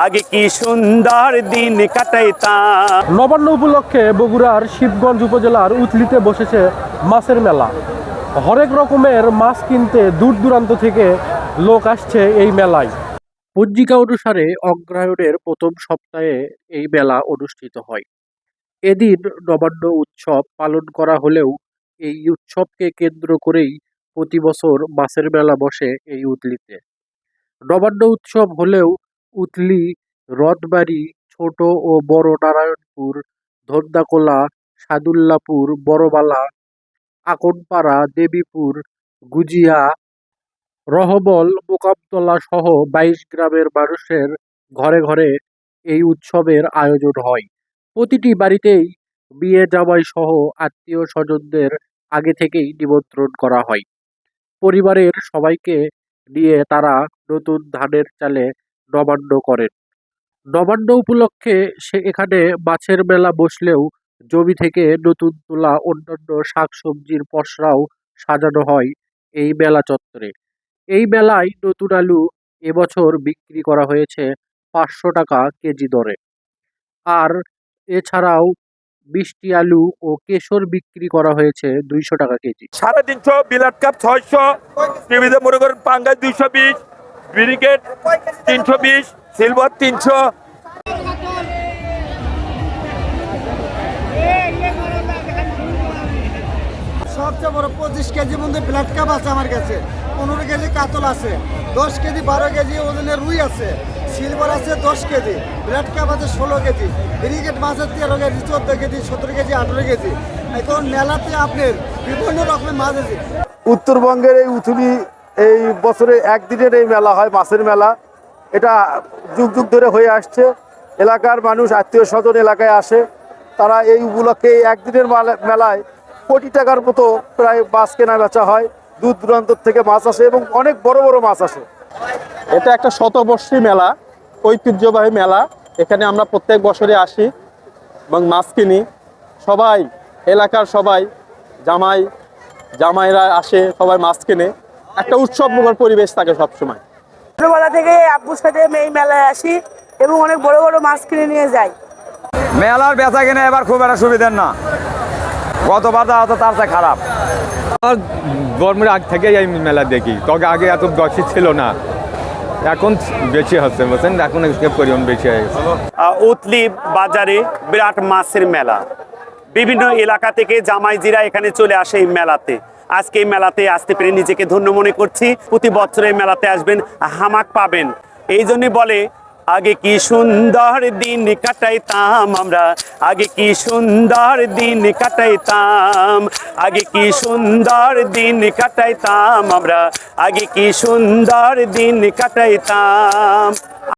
আগে কি সুন্দর দিন কাটাইতাম। নবান্ন উপলক্ষে বগুড়ার শিবগঞ্জ উপজেলার উথলিতে বসেছে মাছের মেলা। হরেক রকমের মাছ কিনতে দূর দূরান্ত থেকে লোক আসছে এই মেলায়। পঞ্জিকা অনুসারে অগ্রহায়ণের প্রথম সপ্তাহে এই মেলা অনুষ্ঠিত হয়। এদিন নবান্ন উৎসব পালন করা হলেও এই উৎসবকে কেন্দ্র করেই প্রতি বছর মাছের মেলা বসে এই উথলিতে। নবান্ন উৎসব হলেও উথলি, রথবাড়ি, ছোট ও বড় নারায়ণপুর, ধন্দাকোলা, সাদুল্লাপুর, বড়বালা, আকনপাড়া, দেবীপুর, গুজিয়া, রহবল, মোকামতলা সহ ২২ গ্রামের মানুষের ঘরে ঘরে এই উৎসবের আয়োজন হয়। প্রতিটি বাড়িতেই বিয়ে জামাই সহ আত্মীয় স্বজনদের আগে থেকেই নিমন্ত্রণ করা হয়। পরিবারের সবাইকে নিয়ে তারা নতুন ধানের চালে নবান্ন করেন। নবান্ন উপলক্ষে এখানে মাছের মেলা বসলেও জমি থেকে নতুন তোলা অন্যান্য শাকসবজির পসরাও সাজানো হয় এই মেলা চত্বরে। এই মেলায় নতুন আলু এবছর বিক্রি করা হয়েছে ৫০০ টাকা কেজি দরে। আর এছাড়াও মিষ্টি আলু ও কেশর বিক্রি করা হয়েছে ২০০ টাকা কেজি। ৩৫০, বিলাট কাপ ৬০০, টিভিতে মনে করেন পাঙ্গাস ২২০, ব্রিগেড ৩২০, সিলভার ৩০০। সবচেয়ে বড় ২৫ কেজি মধ্যে ব্লাড কাপ আছে আমার কাছে, ১৫ কেজি কাতল আছে, ১০ কেজি ১২ কেজি ওজনের রুই আছে, সিলভার আছে ১০ কেজি, ব্লাড কাপ আছে ১৬ কেজি, ব্রিগেড মাছ আছে ১৩ কেজি, ১৪ কেজি, ১৭ কেজি, ১৮ কেজি। এখন মেলাতে আপনার বিভিন্ন রকমের মাছ আছে। উত্তরবঙ্গের এই উথুলি এই বছরে একদিনের এই মেলা হয়, মাছের মেলা। এটা যুগ যুগ ধরে হয়ে আসছে। এলাকার মানুষ, আত্মীয় স্বজন এলাকায় আসে। তারা এই উপলক্ষে একদিনের মেলায় কোটি টাকার মতো প্রায় মাছ কেনা বেচা হয়। দূর দূরান্ত থেকে মাছ আসে এবং অনেক বড় বড় মাছ আসে। এটা একটা শতবর্ষী মেলা, ঐতিহ্যবাহী মেলা। এখানে আমরা প্রত্যেক বছরে আসি এবং মাছ কিনি। সবাই, এলাকার সবাই, জামাইরা আসে, সবাই মাছ কিনে। একটা উৎসবমুখর পরিবেশ থাকে সবসময়। ছোটবেলা থেকে আব্বুর সাথে এই মেলায় আসি এবং অনেক বড় বড় মাছ কিনে নিয়ে যাই। মেলার বেচা কিনে এবার খুব একটা সুবিধার না, গতবার হতো তার চেয়ে খারাপ। গরমের আগ থেকে এই মেলা দেখি, তবে আগে এত দর্শক ছিল না, এখন বেশি হচ্ছে বুঝছেন, এখন পরিমাণ বেশি হয়ে গেছে। উথলি বাজারে বিরাট মাছের মেলা, বিভিন্ন এলাকা থেকে জামাইজিরা এখানে চলে আসে এই মেলাতে। আজকে এই মেলাতে আসতে পেরে নিজেকে ধন্য মনে করছি। প্রতি বছর এই মেলাতে আসবেন, হামাক পাবেন। এই জন্যই বলে আগে কি সুন্দর দিন কাটাইতাম আমরা, আগে কি সুন্দর দিন কাটাইতাম, আগে কি সুন্দর দিন কাটাইতাম আমরা, আগে কি সুন্দর দিন কাটাইতাম।